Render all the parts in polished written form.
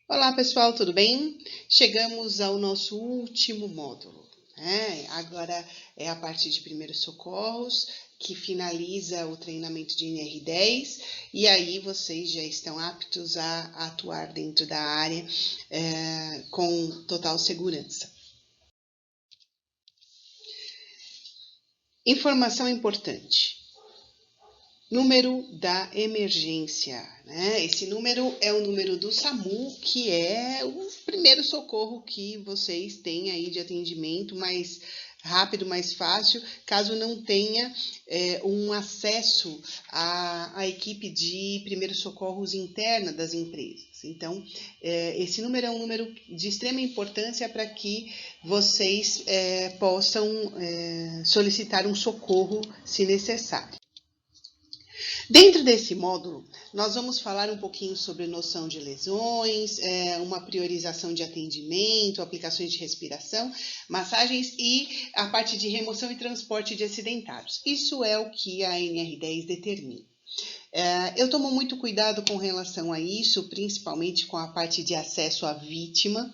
Olá pessoal, tudo bem? Chegamos ao nosso último módulo, né? Agora é a parte de primeiros socorros, que finaliza o treinamento de NR10, e aí vocês já estão aptos a atuar dentro da área com total segurança. Informação importante. Número da emergência, né? Esse número é o número do SAMU, que é o primeiro socorro que vocês têm aí de atendimento mais rápido, mais fácil, caso não tenha um acesso à equipe de primeiros socorros interna das empresas. Então, esse número é um número de extrema importância para que vocês possam solicitar um socorro se necessário. Dentro desse módulo, nós vamos falar um pouquinho sobre noção de lesões, uma priorização de atendimento, aplicações de respiração, massagens e a parte de remoção e transporte de acidentados. Isso é o que a NR10 determina. Eu tomo muito cuidado com relação a isso, principalmente com a parte de acesso à vítima,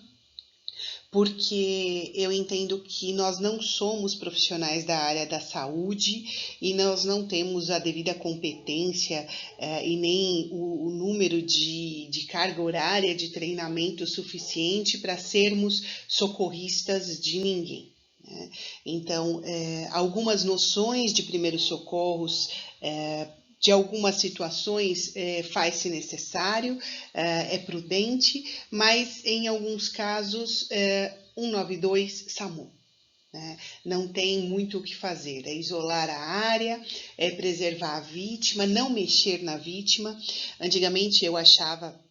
porque eu entendo que nós não somos profissionais da área da saúde e nós não temos a devida competência e nem o número de carga horária de treinamento suficiente para sermos socorristas de ninguém. Então, algumas noções de primeiros socorros de algumas situações faz-se necessário, é prudente, mas em alguns casos 192 SAMU. Né? Não tem muito o que fazer, é isolar a área, é preservar a vítima, não mexer na vítima. Antigamente eu achava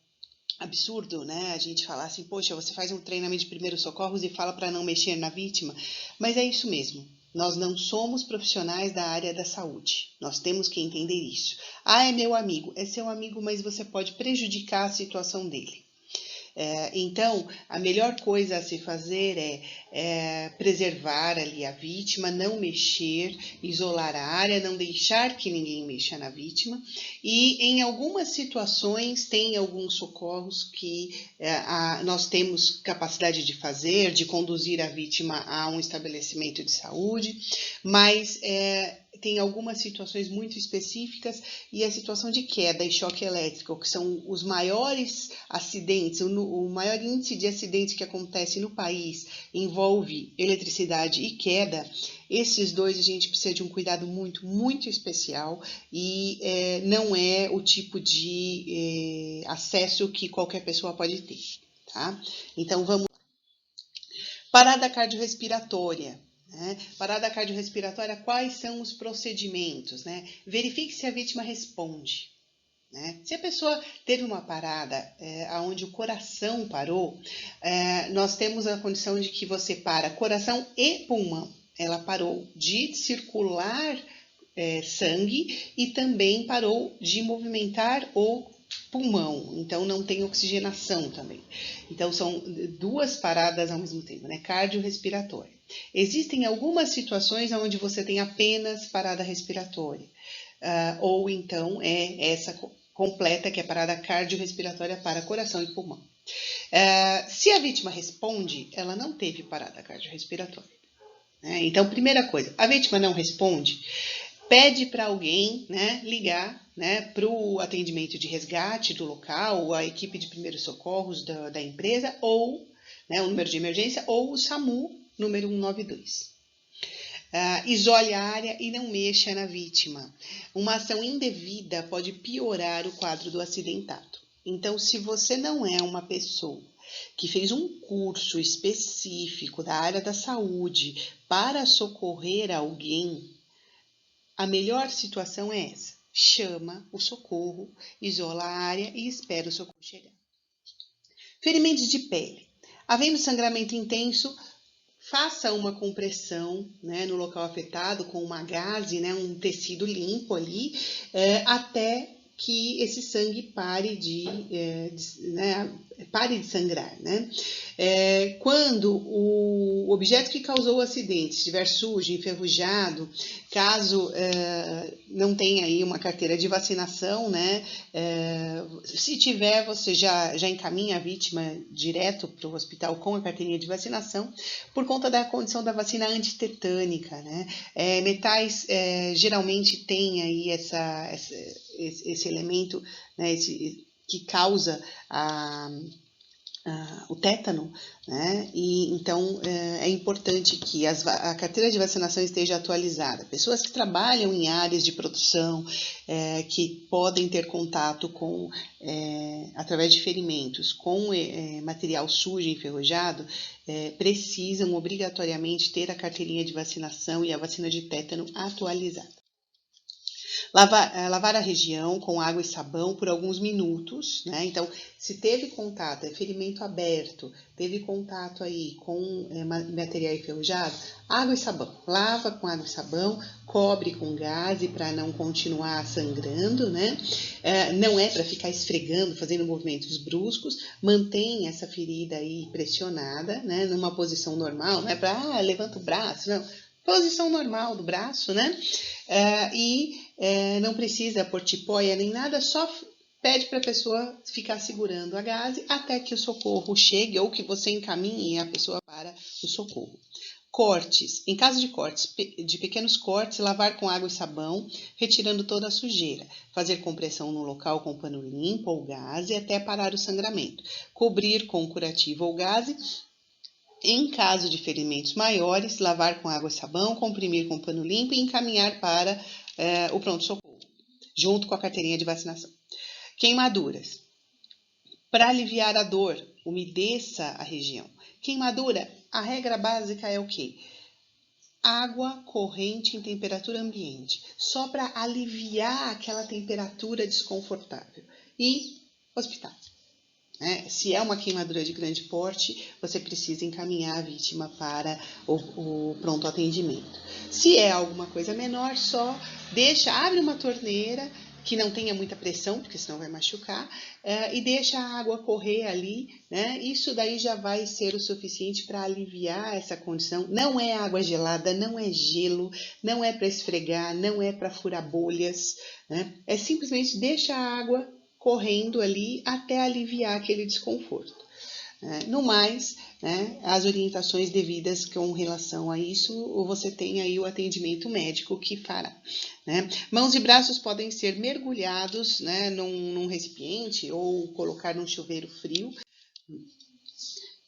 absurdo, né? A gente falar assim, poxa, você faz um treinamento de primeiros socorros e fala para não mexer na vítima, mas é isso mesmo. Nós não somos profissionais da área da saúde. Nós temos que entender isso. Ah, é meu amigo. É seu amigo, mas você pode prejudicar a situação dele. Então, a melhor coisa a se fazer é preservar ali a vítima, não mexer, isolar a área, não deixar que ninguém mexa na vítima. E em algumas situações, tem alguns socorros que nós temos capacidade de fazer, de conduzir a vítima a um estabelecimento de saúde, mas tem algumas situações muito específicas e a situação de queda e choque elétrico, que são os maiores acidentes, o maior índice de acidentes que acontece no país envolve eletricidade e queda. Esses dois a gente precisa de um cuidado muito, muito especial e não é o tipo de acesso que qualquer pessoa pode ter, tá? Então vamos lá. Parada cardiorrespiratória. Né? Parada cardiorrespiratória, quais são os procedimentos? Né? Verifique se a vítima responde. Né? Se a pessoa teve uma parada onde o coração parou, nós temos a condição de que você para coração e pulmão. Ela parou de circular sangue e também parou de movimentar o pulmão, então não tem oxigenação também. Então são duas paradas ao mesmo tempo, né? Cardiorrespiratória. Existem algumas situações onde você tem apenas parada respiratória, ou então essa completa, que é parada cardiorrespiratória para coração e pulmão. Se a vítima responde, ela não teve parada cardiorrespiratória. Né? Então, primeira coisa, a vítima não responde, pede para alguém, né, ligar, né, para o atendimento de resgate do local, a equipe de primeiros socorros da empresa, ou né, o número de emergência, ou o SAMU número 192. Isole a área e não mexa na vítima. Uma ação indevida pode piorar o quadro do acidentado. Então, se você não é uma pessoa que fez um curso específico da área da saúde para socorrer alguém, a melhor situação é essa. Chama o socorro, isola a área e espera o socorro chegar. Ferimentos de pele. Havendo sangramento intenso, faça uma compressão, né, no local afetado com uma gaze, né, um tecido limpo ali, até que esse sangue pare pare de sangrar, né? Quando o objeto que causou o acidente estiver sujo, enferrujado, caso não tenha aí uma carteira de vacinação, né? Se tiver, você já encaminha a vítima direto para o hospital com a carteirinha de vacinação, por conta da condição da vacina antitetânica, né? Metais geralmente têm aí esse elemento, né? Que causa o tétano, né? E então é importante que a carteira de vacinação esteja atualizada. Pessoas que trabalham em áreas de produção, que podem ter contato com, através de ferimentos, com material sujo e enferrujado, precisam obrigatoriamente ter a carteirinha de vacinação e a vacina de tétano atualizada. Lavar a região com água e sabão por alguns minutos, né? Então, se teve contato, ferimento aberto, teve contato aí com material enferrujado, água e sabão. Lava com água e sabão, cobre com gaze para não continuar sangrando, né? Não é para ficar esfregando, fazendo movimentos bruscos, mantém essa ferida aí pressionada, né? Numa posição normal, não é para levanta o braço, não. Posição normal do braço, né? Não precisa pôr tipóia nem nada, só pede para a pessoa ficar segurando a gaze até que o socorro chegue ou que você encaminhe a pessoa para o socorro. Cortes. Em caso de cortes, de pequenos cortes, lavar com água e sabão, retirando toda a sujeira. Fazer compressão no local com pano limpo ou gaze até parar o sangramento. Cobrir com curativo ou gaze. Em caso de ferimentos maiores, lavar com água e sabão, comprimir com pano limpo e encaminhar para o pronto-socorro, junto com a carteirinha de vacinação. Queimaduras. Para aliviar a dor, umedeça a região. Queimadura, a regra básica é o quê? Água corrente em temperatura ambiente, só para aliviar aquela temperatura desconfortável. E hospital. Se é uma queimadura de grande porte, você precisa encaminhar a vítima para o pronto atendimento. Se é alguma coisa menor, só abre uma torneira que não tenha muita pressão, porque senão vai machucar, e deixa a água correr ali, né? Isso daí já vai ser o suficiente para aliviar essa condição. Não é água gelada, não é gelo, não é para esfregar, não é para furar bolhas, né? É simplesmente deixa a água correndo ali até aliviar aquele desconforto. No mais, né, as orientações devidas com relação a isso, você tem aí o atendimento médico que fará. Né? Mãos e braços podem ser mergulhados, né, num recipiente ou colocar num chuveiro frio.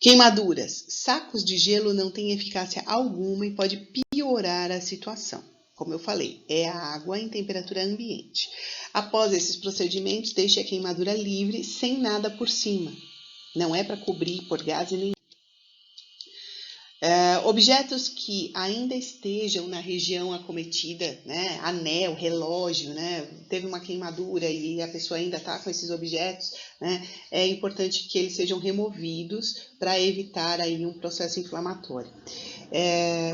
Queimaduras. Sacos de gelo não têm eficácia alguma e pode piorar a situação. Como eu falei, é a água em temperatura ambiente. Após esses procedimentos, deixe a queimadura livre, sem nada por cima. Não é para cobrir por gás nem. Objetos que ainda estejam na região acometida, né? Anel, relógio, né? Teve uma queimadura e a pessoa ainda está com esses objetos, né? É importante que eles sejam removidos para evitar aí um processo inflamatório.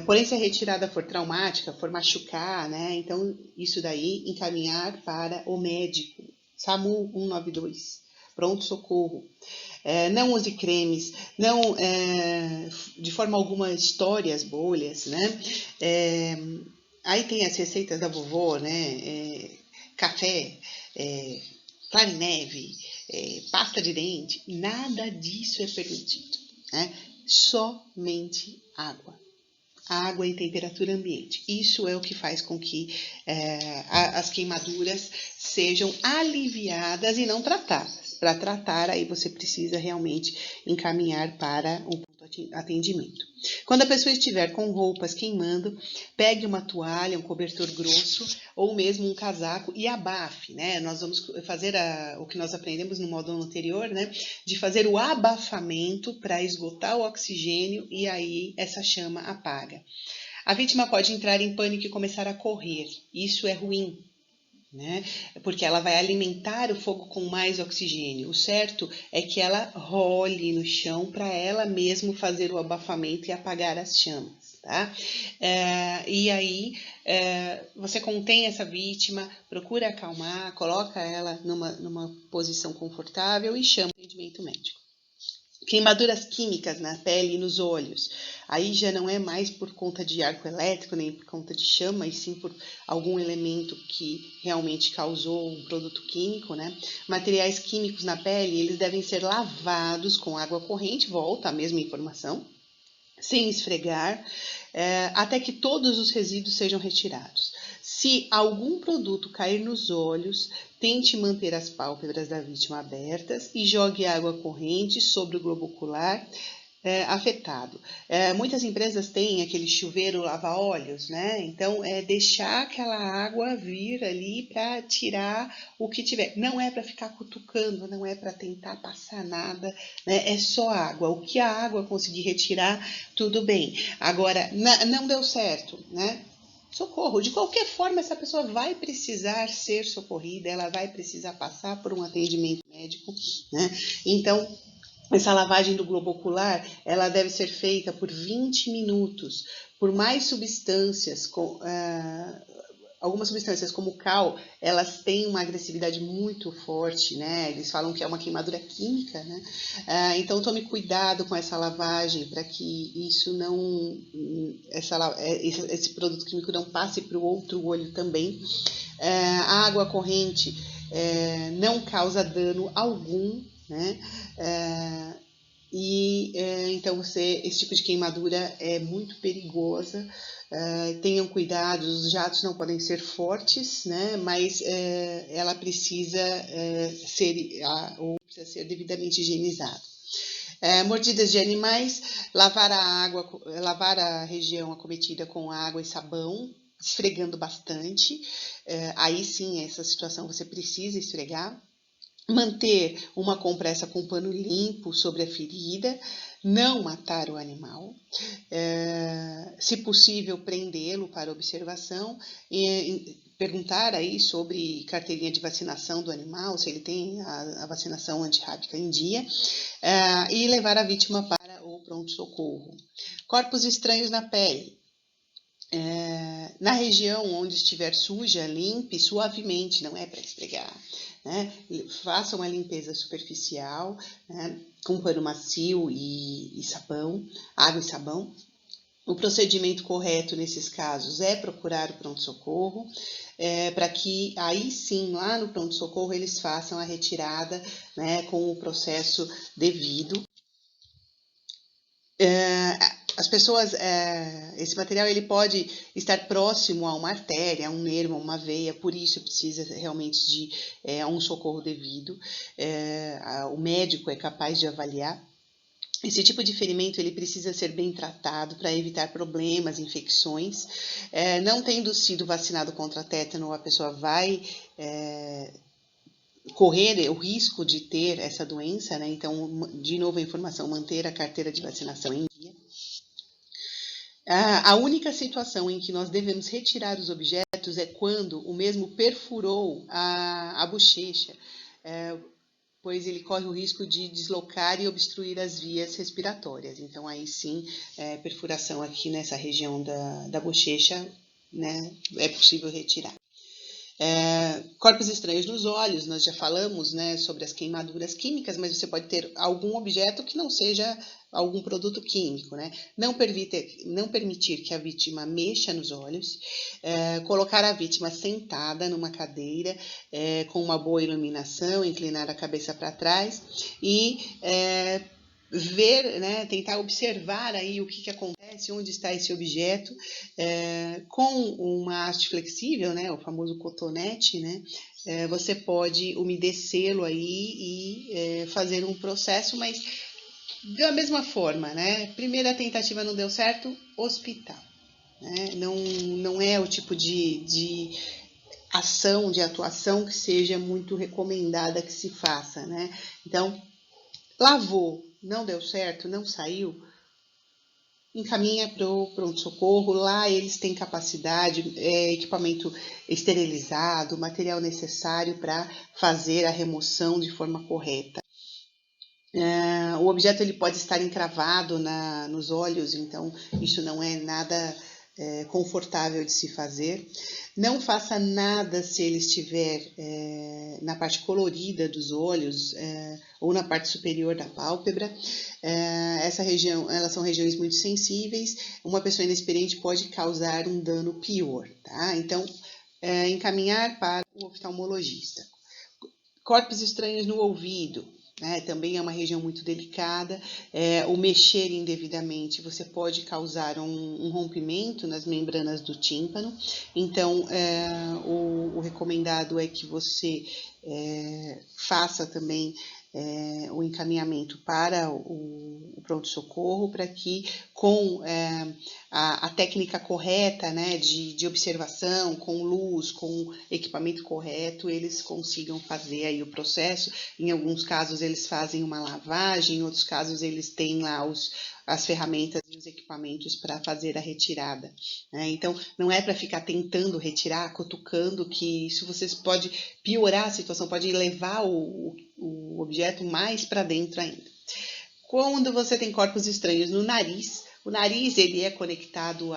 Porém, se a retirada for traumática, for machucar, né? Então, isso daí encaminhar para o médico, SAMU 192, pronto-socorro. Não use cremes, não de forma alguma estoure as bolhas, né? Aí tem as receitas da vovó, né? Café, clarineve, pasta de dente, nada disso é permitido, né? Somente água. Água em temperatura ambiente. Isso é o que faz com que as queimaduras sejam aliviadas e não tratadas. Para tratar, aí você precisa realmente encaminhar para um atendimento. Quando a pessoa estiver com roupas queimando, pegue uma toalha, um cobertor grosso ou mesmo um casaco e abafe, né? Nós vamos fazer o que nós aprendemos no módulo anterior, né? De fazer o abafamento para esgotar o oxigênio e aí essa chama apaga. A vítima pode entrar em pânico e começar a correr. Isso é ruim, né? Porque ela vai alimentar o fogo com mais oxigênio. O certo é que ela role no chão para ela mesmo fazer o abafamento e apagar as chamas, tá? E aí você contém essa vítima, procura acalmar, coloca ela numa posição confortável e chama o atendimento médico. Queimaduras químicas na pele e nos olhos. Aí já não é mais por conta de arco elétrico, nem por conta de chama, e sim por algum elemento que realmente causou um produto químico, né? Materiais químicos na pele, eles devem ser lavados com água corrente, volta a mesma informação, sem esfregar, até que todos os resíduos sejam retirados. Se algum produto cair nos olhos, tente manter as pálpebras da vítima abertas e jogue água corrente sobre o globo ocular afetado. Muitas empresas têm aquele chuveiro lava-olhos, né? Então, deixar aquela água vir ali para tirar o que tiver. Não é para ficar cutucando, não é para tentar passar nada, né? É só água. O que a água conseguir retirar, tudo bem. Agora, não deu certo, né? Socorro. De qualquer forma, essa pessoa vai precisar ser socorrida, ela vai precisar passar por um atendimento médico, né? Então, essa lavagem do globo ocular, ela deve ser feita por 20 minutos, por mais substâncias, algumas substâncias como o cal, elas têm uma agressividade muito forte, né? Eles falam que é uma queimadura química, né? Então tome cuidado com essa lavagem para que isso não, esse produto químico não passe para o outro olho também. A água corrente não causa dano algum, né? Então esse tipo de queimadura é muito perigosa. Tenham cuidado, os jatos não podem ser fortes, né? Mas ela precisa ser devidamente higienizada. Mordidas de animais, lavar a região acometida com água e sabão, esfregando bastante. Aí sim, essa situação você precisa esfregar. Manter uma compressa com pano limpo sobre a ferida, não matar o animal, se possível prendê-lo para observação, perguntar aí sobre carteirinha de vacinação do animal, se ele tem a vacinação antirrábica em dia, e levar a vítima para o pronto-socorro. Corpos estranhos na pele. Na região onde estiver suja, limpe suavemente, não é para esfregar. Né? Faça uma limpeza superficial, né? Com pano macio e sabão, água e sabão. O procedimento correto nesses casos é procurar o pronto-socorro, para que aí sim, lá no pronto-socorro, eles façam a retirada, né, com o processo devido. As pessoas, esse material ele pode estar próximo a uma artéria, a um nervo, a uma veia, por isso precisa realmente de um socorro devido. O médico é capaz de avaliar. Esse tipo de ferimento ele precisa ser bem tratado para evitar problemas, infecções. Não tendo sido vacinado contra tétano, a pessoa vai correr o risco de ter essa doença, né? Então, de novo a informação, manter a carteira de vacinação em dia. A única situação em que nós devemos retirar os objetos é quando o mesmo perfurou a bochecha, pois ele corre o risco de deslocar e obstruir as vias respiratórias. Então, aí sim, perfuração aqui nessa região da bochecha, né, é possível retirar. Corpos estranhos nos olhos, nós já falamos, né, sobre as queimaduras químicas, mas você pode ter algum objeto que não seja algum produto químico, né? Não permitir que a vítima mexa nos olhos, colocar a vítima sentada numa cadeira com uma boa iluminação, inclinar a cabeça para trás e ver, né, tentar observar aí o que acontece, onde está esse objeto, com uma haste flexível, né, o famoso cotonete, né, você pode umedecê-lo aí e fazer um processo, mas da mesma forma, né, primeira tentativa não deu certo, hospital, né, não é o tipo de ação, de atuação que seja muito recomendada que se faça, né, então, lavou, não deu certo, não saiu, encaminha para o pronto-socorro, lá eles têm capacidade, equipamento esterilizado, material necessário para fazer a remoção de forma correta. O objeto ele pode estar encravado nos olhos, então isso não é nada confortável de se fazer. Não faça nada se ele estiver na parte colorida dos olhos ou na parte superior da pálpebra. Essa região, elas são regiões muito sensíveis. Uma pessoa inexperiente pode causar um dano pior, tá? Então, encaminhar para o oftalmologista. Corpos estranhos no ouvido. Também é uma região muito delicada. O mexer indevidamente, você pode causar um rompimento nas membranas do tímpano. Então, o recomendado é que você faça também o encaminhamento para o pronto-socorro, para que com a técnica correta, né, de observação, com luz, com equipamento correto, eles consigam fazer aí o processo. Em alguns casos eles fazem uma lavagem, em outros casos eles têm lá as ferramentas e os equipamentos para fazer a retirada. Então, não é para ficar tentando retirar, cutucando, que isso vocês pode piorar a situação, pode levar o objeto mais para dentro ainda. Quando você tem corpos estranhos no nariz, o nariz ele é conectado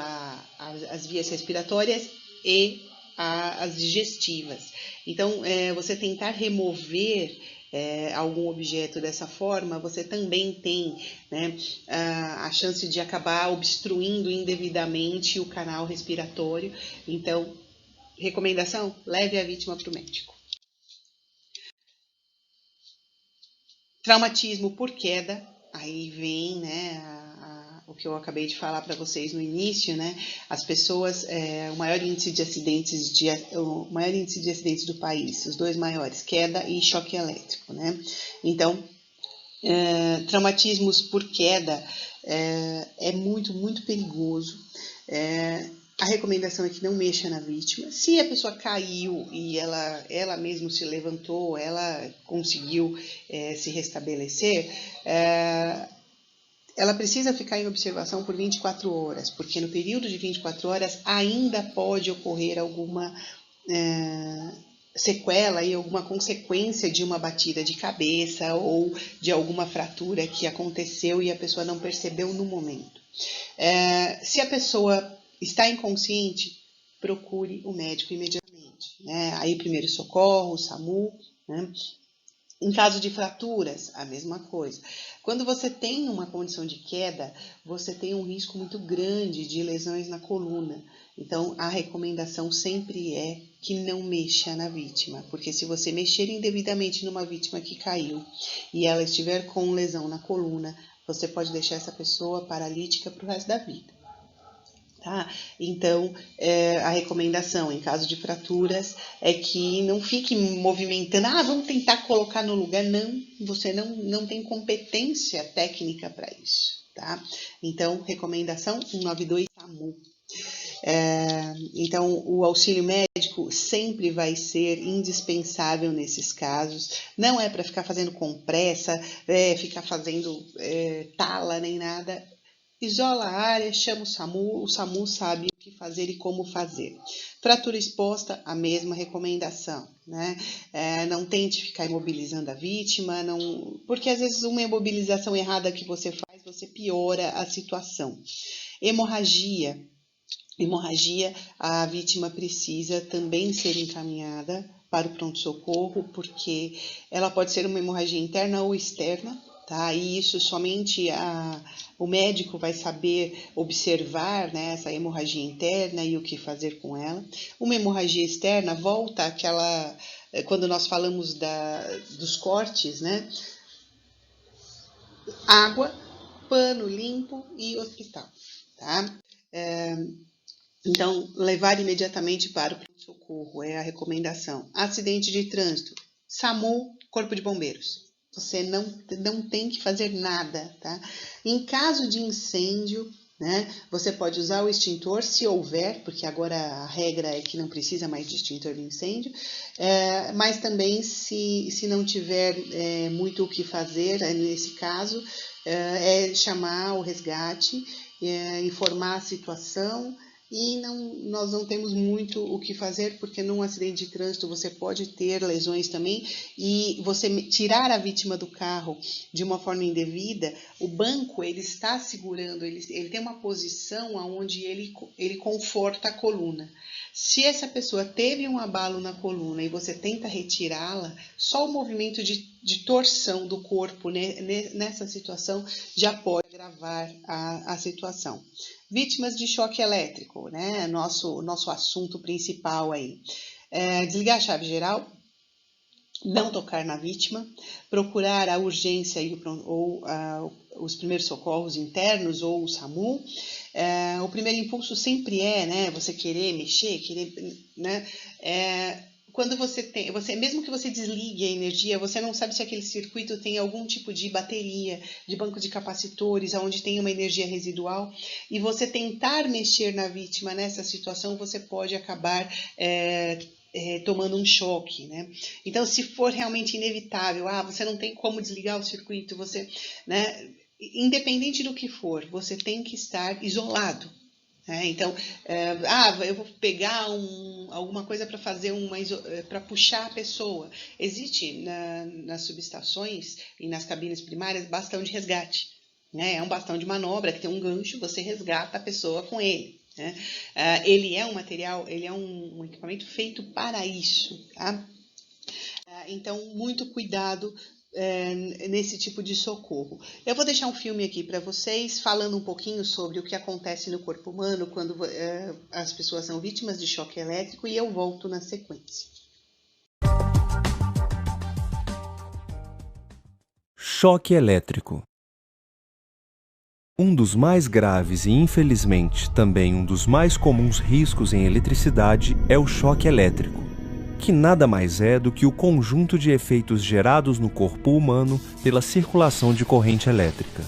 às vias respiratórias e às digestivas. Então, você tentar remover algum objeto dessa forma, você também tem, né, a chance de acabar obstruindo indevidamente o canal respiratório. Então, recomendação: leve a vítima para o médico. Traumatismo por queda, aí vem, né, o que eu acabei de falar para vocês no início, né? As pessoas, o maior índice de acidentes do país, os dois maiores, queda e choque elétrico, né? Então, traumatismos por queda é muito, muito perigoso. A recomendação é que não mexa na vítima. Se a pessoa caiu e ela mesma se levantou, ela conseguiu se restabelecer, ela precisa ficar em observação por 24 horas, porque no período de 24 horas ainda pode ocorrer alguma sequela e alguma consequência de uma batida de cabeça ou de alguma fratura que aconteceu e a pessoa não percebeu no momento. Se a pessoa está inconsciente, procure o médico imediatamente, né? Aí primeiro socorro, SAMU, né? Em caso de fraturas, a mesma coisa. Quando você tem uma condição de queda, você tem um risco muito grande de lesões na coluna. Então, a recomendação sempre é que não mexa na vítima, porque se você mexer indevidamente numa vítima que caiu e ela estiver com lesão na coluna, você pode deixar essa pessoa paralítica para o resto da vida. Tá? Então, a recomendação em caso de fraturas é que não fique movimentando, vamos tentar colocar no lugar. Não, você não tem competência técnica para isso. Tá? Então, recomendação 192 SAMU. Então, o auxílio médico sempre vai ser indispensável nesses casos. Não é para ficar fazendo compressa, ficar fazendo tala nem nada. Isola a área, chama o SAMU sabe o que fazer e como fazer. Fratura exposta, a mesma recomendação, né? Não tente ficar imobilizando a vítima, porque às vezes uma imobilização errada que você faz, você piora a situação. Hemorragia, a vítima precisa também ser encaminhada para o pronto-socorro, porque ela pode ser uma hemorragia interna ou externa, tá? E isso somente o médico vai saber observar, né, essa hemorragia interna e o que fazer com ela. Uma hemorragia externa volta àquela, quando nós falamos dos cortes, né? Água, pano limpo e hospital, tá? Então, levar imediatamente para o pronto-socorro é a recomendação. Acidente de trânsito, SAMU, Corpo de Bombeiros. Você não tem que fazer nada, tá? Em caso de incêndio, né, você pode usar o extintor, se houver, porque agora a regra é que não precisa mais de extintor de incêndio, mas também se não tiver muito o que fazer, nesse caso, é chamar o resgate, informar a situação e nós não temos muito o que fazer, porque num acidente de trânsito você pode ter lesões também, e você tirar a vítima do carro de uma forma indevida, o banco ele está segurando, ele tem uma posição onde ele conforta a coluna. Se essa pessoa teve um abalo na coluna e você tenta retirá-la, só o movimento de torção do corpo, né, nessa situação já pode agravar a situação. Vítimas de choque elétrico, né? Nosso assunto principal aí. Desligar a chave geral, não tocar na vítima, procurar a urgência ou os primeiros socorros internos ou o SAMU. O primeiro impulso sempre né, você querer mexer, né? Quando mesmo que você desligue a energia, você não sabe se aquele circuito tem algum tipo de bateria, de banco de capacitores, onde tem uma energia residual, e você tentar mexer na vítima nessa situação, você pode acabar tomando um choque, né? Então, se for realmente inevitável, você não tem como desligar o circuito, você, né? Independente do que for, você tem que estar isolado. Então, eu vou pegar alguma coisa para fazer para puxar a pessoa. Existe nas subestações e nas cabines primárias bastão de resgate. Né? É um bastão de manobra que tem um gancho, você resgata a pessoa com ele. Né? Ele é um material, ele é um equipamento feito para isso. Tá? Então, muito cuidado nesse tipo de socorro. Eu vou deixar um filme aqui para vocês, falando um pouquinho sobre o que acontece no corpo humano quando as pessoas são vítimas de choque elétrico, e eu volto na sequência. Choque elétrico. Um dos mais graves e, infelizmente, também um dos mais comuns riscos em eletricidade é o choque elétrico, que nada mais é do que o conjunto de efeitos gerados no corpo humano pela circulação de corrente elétrica.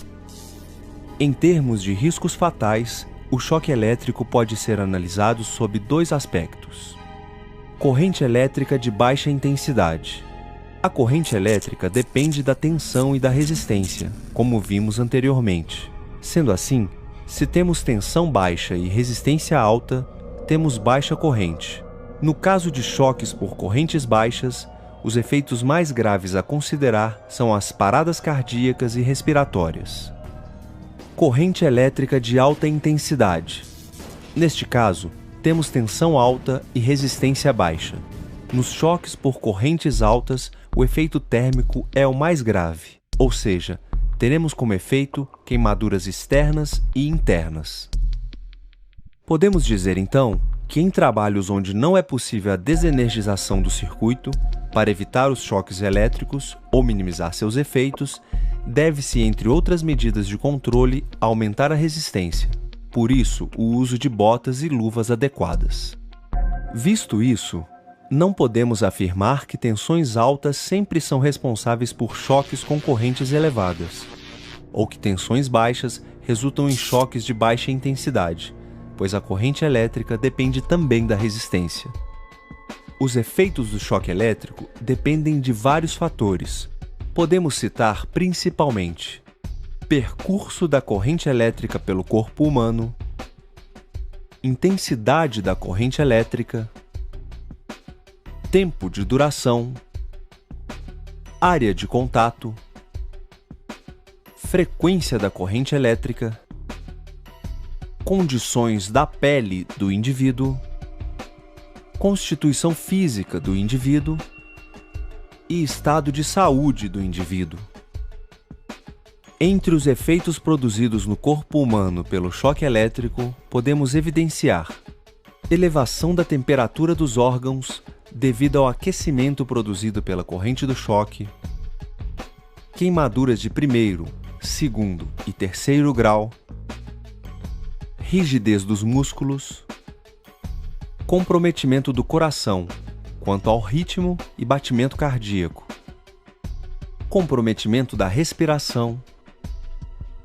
Em termos de riscos fatais, o choque elétrico pode ser analisado sob dois aspectos. Corrente elétrica de baixa intensidade. A corrente elétrica depende da tensão e da resistência, como vimos anteriormente. Sendo assim, se temos tensão baixa e resistência alta, temos baixa corrente. No caso de choques por correntes baixas, os efeitos mais graves a considerar são as paradas cardíacas e respiratórias. Corrente elétrica de alta intensidade. Neste caso, temos tensão alta e resistência baixa. Nos choques por correntes altas, o efeito térmico é o mais grave, ou seja, teremos como efeito queimaduras externas e internas. Podemos dizer, então, que em trabalhos onde não é possível a desenergização do circuito, para evitar os choques elétricos ou minimizar seus efeitos, deve-se, entre outras medidas de controle, aumentar a resistência. Por isso, o uso de botas e luvas adequadas. Visto isso, não podemos afirmar que tensões altas sempre são responsáveis por choques com correntes elevadas, ou que tensões baixas resultam em choques de baixa intensidade, pois a corrente elétrica depende também da resistência. Os efeitos do choque elétrico dependem de vários fatores. Podemos citar principalmente percurso da corrente elétrica pelo corpo humano, intensidade da corrente elétrica, tempo de duração, área de contato, frequência da corrente elétrica, condições da pele do indivíduo, constituição física do indivíduo e estado de saúde do indivíduo. Entre os efeitos produzidos no corpo humano pelo choque elétrico, podemos evidenciar elevação da temperatura dos órgãos devido ao aquecimento produzido pela corrente do choque, queimaduras de primeiro, segundo e terceiro grau, rigidez dos músculos, comprometimento do coração quanto ao ritmo e batimento cardíaco, comprometimento da respiração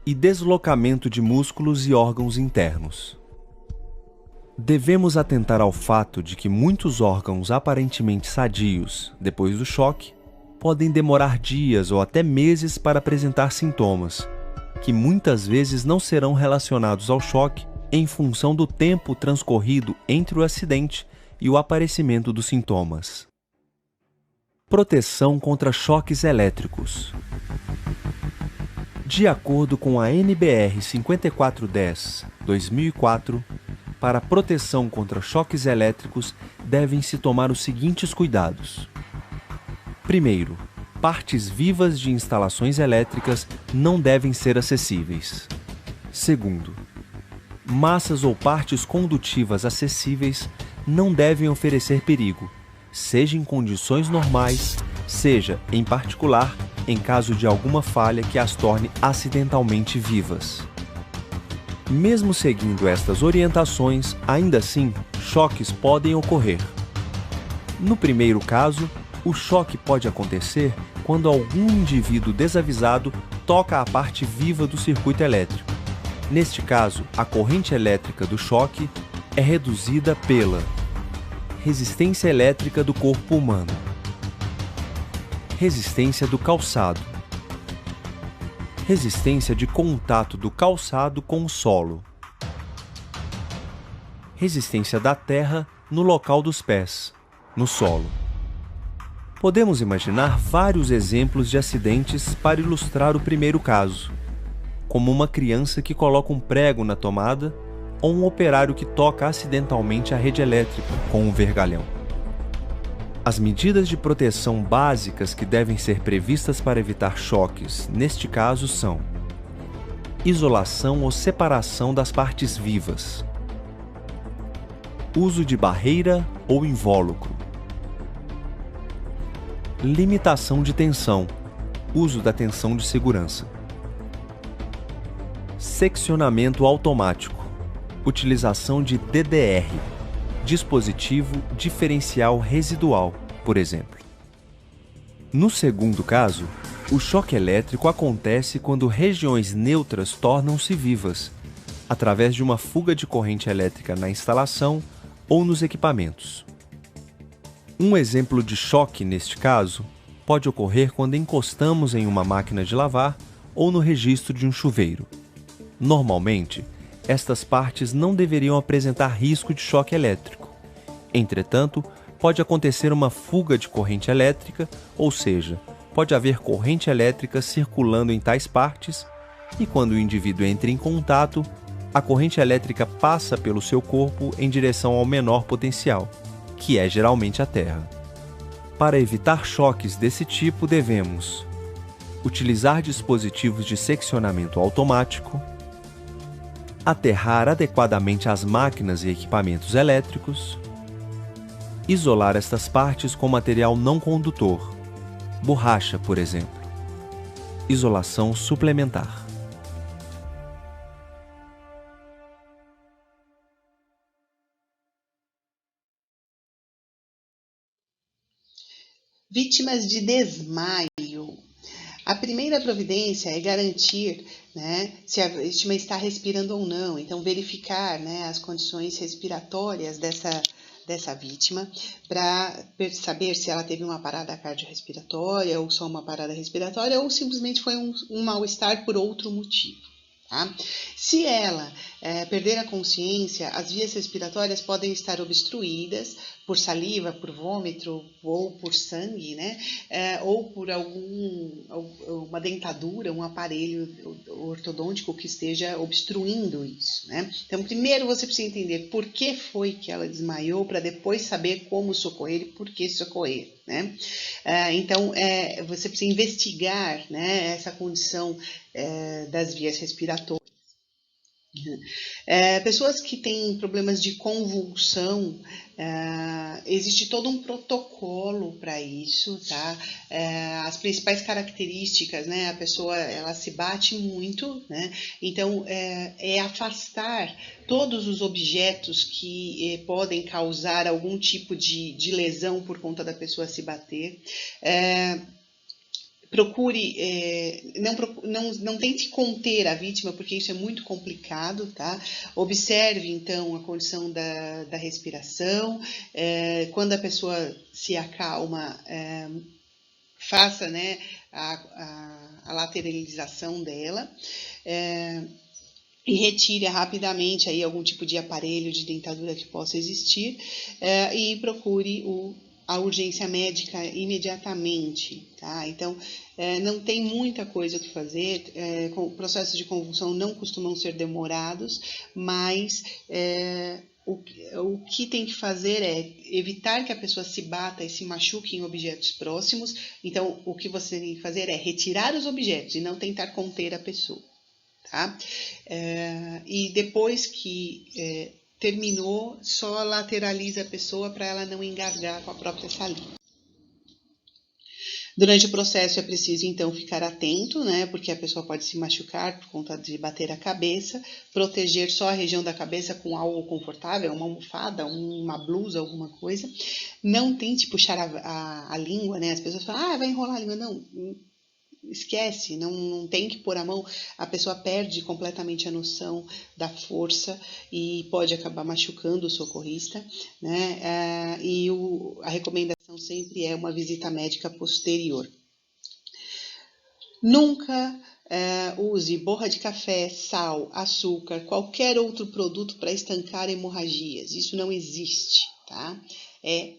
e deslocamento de músculos e órgãos internos. Devemos atentar ao fato de que muitos órgãos aparentemente sadios, depois do choque, podem demorar dias ou até meses para apresentar sintomas, que muitas vezes não serão relacionados ao choque, em função do tempo transcorrido entre o acidente e o aparecimento dos sintomas. Proteção contra choques elétricos. De acordo com a NBR 5410/2004, para proteção contra choques elétricos devem-se tomar os seguintes cuidados. Primeiro, partes vivas de instalações elétricas não devem ser acessíveis. Segundo, massas ou partes condutivas acessíveis não devem oferecer perigo, seja em condições normais, seja, em particular, em caso de alguma falha que as torne acidentalmente vivas. Mesmo seguindo estas orientações, ainda assim, choques podem ocorrer. No primeiro caso, o choque pode acontecer quando algum indivíduo desavisado toca a parte viva do circuito elétrico. Neste caso, a corrente elétrica do choque é reduzida pela resistência elétrica do corpo humano, resistência do calçado, resistência de contato do calçado com o solo, resistência da terra no local dos pés, no solo. Podemos imaginar vários exemplos de acidentes para ilustrar o primeiro caso, como uma criança que coloca um prego na tomada ou um operário que toca acidentalmente a rede elétrica com um vergalhão. As medidas de proteção básicas que devem ser previstas para evitar choques, neste caso, são: isolação ou separação das partes vivas, uso de barreira ou invólucro, limitação de tensão, uso da tensão de segurança, seccionamento automático, utilização de DDR, dispositivo diferencial residual, por exemplo. No segundo caso, o choque elétrico acontece quando regiões neutras tornam-se vivas, através de uma fuga de corrente elétrica na instalação ou nos equipamentos. Um exemplo de choque neste caso pode ocorrer quando encostamos em uma máquina de lavar ou no registro de um chuveiro. Normalmente, estas partes não deveriam apresentar risco de choque elétrico. Entretanto, pode acontecer uma fuga de corrente elétrica, ou seja, pode haver corrente elétrica circulando em tais partes, e quando o indivíduo entra em contato, a corrente elétrica passa pelo seu corpo em direção ao menor potencial, que é geralmente a terra. Para evitar choques desse tipo, devemos utilizar dispositivos de seccionamento automático, aterrar adequadamente as máquinas e equipamentos elétricos, isolar estas partes com material não condutor, borracha, por exemplo. Isolação suplementar. Vítimas de desmaio. A primeira providência é garantir, né, se a vítima está respirando ou não. Então, verificar, né, as condições respiratórias dessa vítima para saber se ela teve uma parada cardiorrespiratória ou só uma parada respiratória ou simplesmente foi um mal-estar por outro motivo. Tá? Se ela perder a consciência, as vias respiratórias podem estar obstruídas por saliva, por vômito ou por sangue, né? Ou por uma dentadura, um aparelho ortodôntico que esteja obstruindo isso, né? Então, primeiro você precisa entender por que foi que ela desmaiou, para depois saber como socorrer e por que socorrer, né? Então, você precisa investigar, né, essa condição das vias respiratórias. Pessoas que têm problemas de convulsão, existe todo um protocolo para isso, tá? As principais características, né? A pessoa ela se bate muito, né? Então é afastar todos os objetos que podem causar algum tipo de lesão por conta da pessoa se bater. Procure, não tente conter a vítima, porque isso é muito complicado, tá? Observe, então, a condição da respiração. Quando a pessoa se acalma, faça, né, a lateralização dela. e retire rapidamente aí algum tipo de aparelho de dentadura que possa existir e procure a urgência médica imediatamente, tá? Então, não tem muita coisa o que fazer, processos de convulsão não costumam ser demorados, mas o que tem que fazer é evitar que a pessoa se bata e se machuque em objetos próximos. Então, o que você tem que fazer é retirar os objetos e não tentar conter a pessoa. Tá? E depois que terminou, só lateraliza a pessoa para ela não engasgar com a própria saliva. Durante o processo é preciso então ficar atento, né? Porque a pessoa pode se machucar por conta de bater a cabeça, proteger só a região da cabeça com algo confortável, uma almofada, uma blusa, alguma coisa. Não tente puxar a língua, né? As pessoas falam, vai enrolar a língua. Não, esquece, não tem que pôr a mão, a pessoa perde completamente a noção da força e pode acabar machucando o socorrista, né? E a recomendação sempre é uma visita médica posterior. Nunca use borra de café, sal, açúcar, qualquer outro produto para estancar hemorragias. Isso não existe, tá? É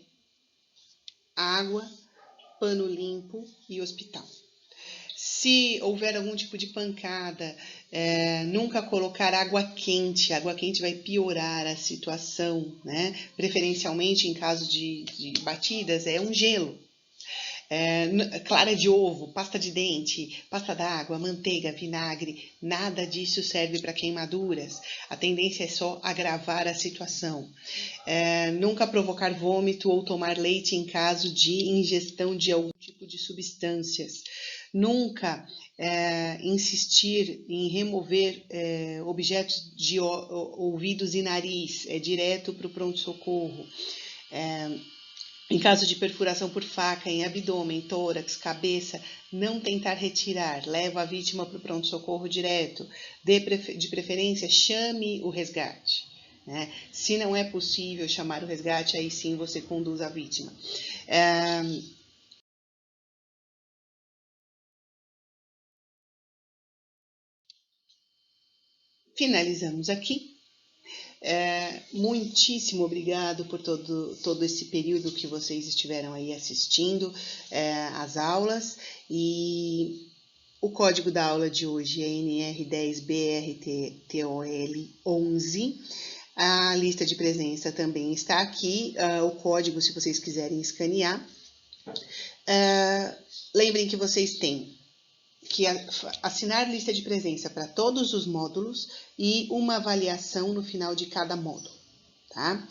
água, pano limpo e hospital. Se houver algum tipo de pancada, nunca colocar água quente vai piorar a situação, né? Preferencialmente em caso de batidas, um gelo. Clara de ovo, pasta de dente, pasta d'água, manteiga, vinagre, nada disso serve para queimaduras. A tendência é só agravar a situação. Nunca provocar vômito ou tomar leite em caso de ingestão de algum tipo de substâncias. Nunca insistir em remover objetos de ouvidos e nariz, direto para o pronto-socorro. Em caso de perfuração por faca em abdômen, tórax, cabeça, não tentar retirar, leva a vítima para o pronto-socorro direto. De preferência, chame o resgate. Né? Se não é possível chamar o resgate, aí sim você conduz a vítima. Finalizamos aqui. Muitíssimo obrigado por todo esse período que vocês estiveram aí assistindo às aulas, e o código da aula de hoje é NR10BRTOL11. A lista de presença também está aqui, o código se vocês quiserem escanear. Lembrem que vocês têm que assinar lista de presença para todos os módulos e uma avaliação no final de cada módulo, tá?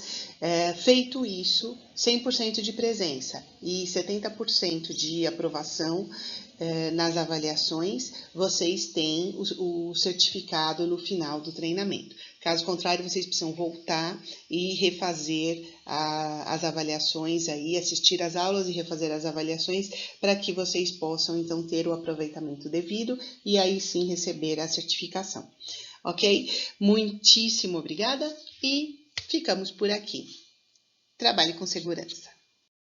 Feito isso, 100% de presença e 70% de aprovação nas avaliações, vocês têm o certificado no final do treinamento. Caso contrário, vocês precisam voltar e refazer as avaliações aí, assistir às aulas e refazer as avaliações para que vocês possam, então, ter o aproveitamento devido e aí sim receber a certificação. Ok? Muitíssimo obrigada e ficamos por aqui. Trabalhe com segurança.